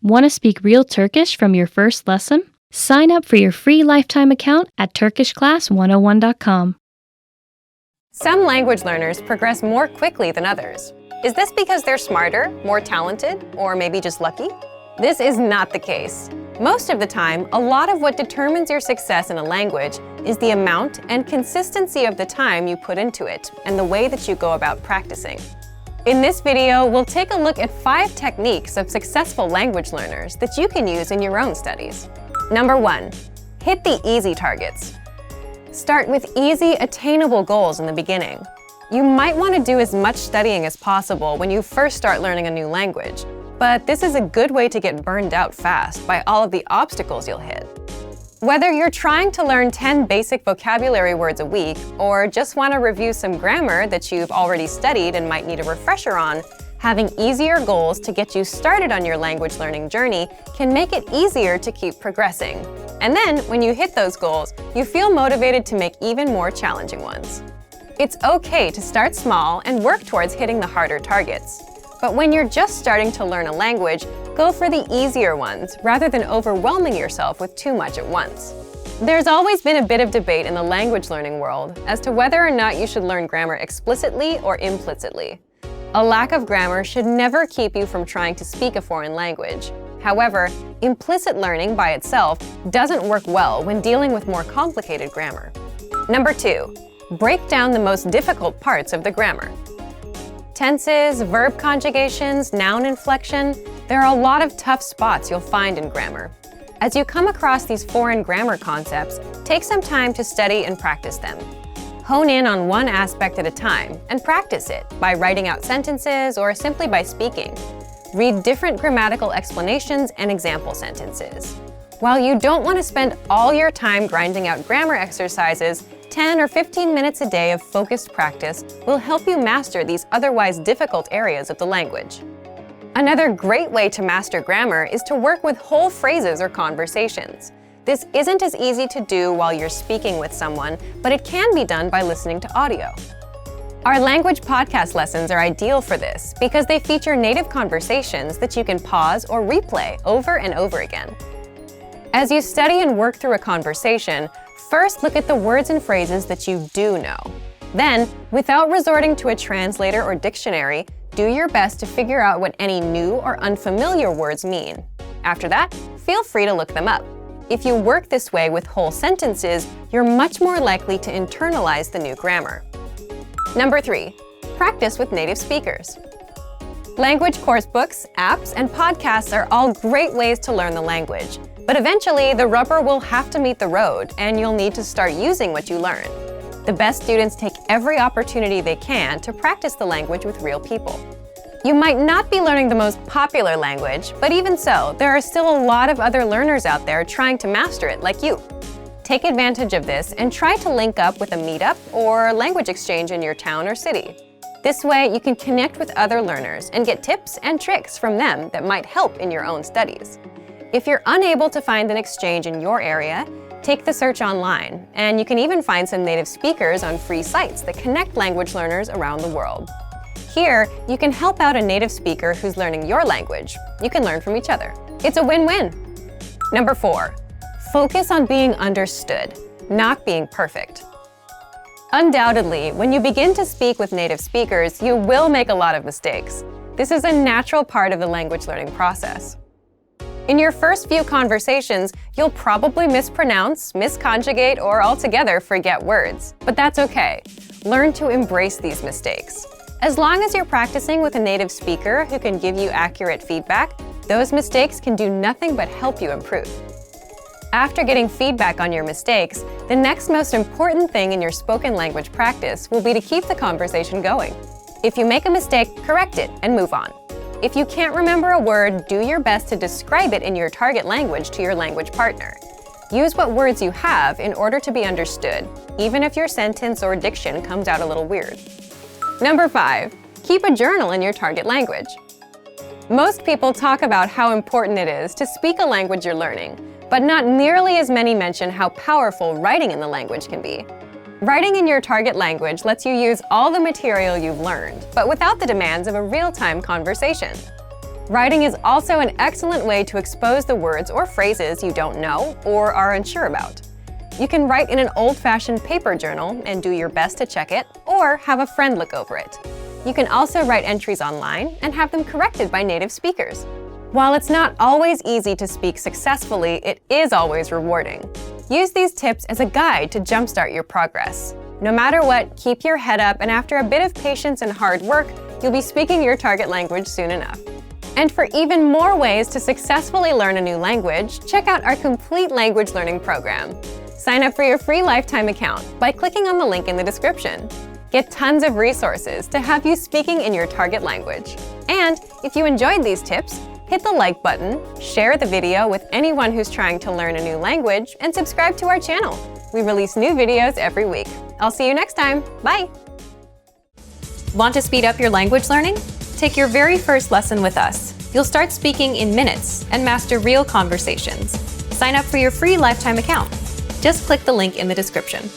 Want to speak real Turkish from your first lesson? Sign up for your free lifetime account at turkishclass101.com. Some language learners progress more quickly than others. Is this because they're smarter, more talented, or maybe just lucky? This is not the case. Most of the time, a lot of what determines your success in a language is the amount and consistency of the time you put into it and the way that you go about practicing. In this video, we'll take a look at 5 techniques of successful language learners that you can use in your own studies. Number 1, hit the easy targets. Start with easy, attainable goals in the beginning. You might want to do as much studying as possible when you first start learning a new language, but this is a good way to get burned out fast by all of the obstacles you'll hit. Whether you're trying to learn 10 basic vocabulary words a week or just want to review some grammar that you've already studied and might need a refresher on, having easier goals to get you started on your language learning journey can make it easier to keep progressing. And then, when you hit those goals, you feel motivated to make even more challenging ones. It's okay to start small and work towards hitting the harder targets. But when you're just starting to learn a language, go for the easier ones rather than overwhelming yourself with too much at once. There's always been a bit of debate in the language learning world as to whether or not you should learn grammar explicitly or implicitly. A lack of grammar should never keep you from trying to speak a foreign language. However, implicit learning by itself doesn't work well when dealing with more complicated grammar. Number 2, break down the most difficult parts of the grammar. Tenses, verb conjugations, noun inflection, there are a lot of tough spots you'll find in grammar. As you come across these foreign grammar concepts, take some time to study and practice them. Hone in on one aspect at a time and practice it by writing out sentences or simply by speaking. Read different grammatical explanations and example sentences. While you don't want to spend all your time grinding out grammar exercises, 10 or 15 minutes a day of focused practice will help you master these otherwise difficult areas of the language. Another great way to master grammar is to work with whole phrases or conversations. This isn't as easy to do while you're speaking with someone, but it can be done by listening to audio. Our language podcast lessons are ideal for this because they feature native conversations that you can pause or replay over and over again. As you study and work through a conversation, first look at the words and phrases that you do know. Then, without resorting to a translator or dictionary, do your best to figure out what any new or unfamiliar words mean. After that, feel free to look them up. If you work this way with whole sentences, you're much more likely to internalize the new grammar. Number 3, practice with native speakers. Language course books, apps, and podcasts are all great ways to learn the language. But eventually, the rubber will have to meet the road, and you'll need to start using what you learn. The best students take every opportunity they can to practice the language with real people. You might not be learning the most popular language, but even so, there are still a lot of other learners out there trying to master it like you. Take advantage of this and try to link up with a meetup or language exchange in your town or city. This way, you can connect with other learners and get tips and tricks from them that might help in your own studies. If you're unable to find an exchange in your area, take the search online, and you can even find some native speakers on free sites that connect language learners around the world. Here, you can help out a native speaker who's learning your language. You can learn from each other. It's a win-win. Number 4, focus on being understood, not being perfect. Undoubtedly, when you begin to speak with native speakers, you will make a lot of mistakes. This is a natural part of the language learning process. In your first few conversations, you'll probably mispronounce, misconjugate, or altogether forget words. But that's okay. Learn to embrace these mistakes. As long as you're practicing with a native speaker who can give you accurate feedback, those mistakes can do nothing but help you improve. After getting feedback on your mistakes, the next most important thing in your spoken language practice will be to keep the conversation going. If you make a mistake, correct it and move on. If you can't remember a word, do your best to describe it in your target language to your language partner. Use what words you have in order to be understood, even if your sentence or diction comes out a little weird. Number 5, keep a journal in your target language. Most people talk about how important it is to speak a language you're learning, but not nearly as many mention how powerful writing in the language can be. Writing in your target language lets you use all the material you've learned, but without the demands of a real-time conversation. Writing is also an excellent way to expose the words or phrases you don't know or are unsure about. You can write in an old-fashioned paper journal and do your best to check it, or have a friend look over it. You can also write entries online and have them corrected by native speakers. While it's not always easy to speak successfully, it is always rewarding. Use these tips as a guide to jumpstart your progress. No matter what, keep your head up, and after a bit of patience and hard work, you'll be speaking your target language soon enough. And for even more ways to successfully learn a new language, check out our complete language learning program. Sign up for your free lifetime account by clicking on the link in the description. Get tons of resources to have you speaking in your target language. And if you enjoyed these tips, hit the like button, share the video with anyone who's trying to learn a new language, and subscribe to our channel. We release new videos every week. I'll see you next time. Bye! Want to speed up your language learning? Take your very first lesson with us. You'll start speaking in minutes and master real conversations. Sign up for your free lifetime account. Just click the link in the description.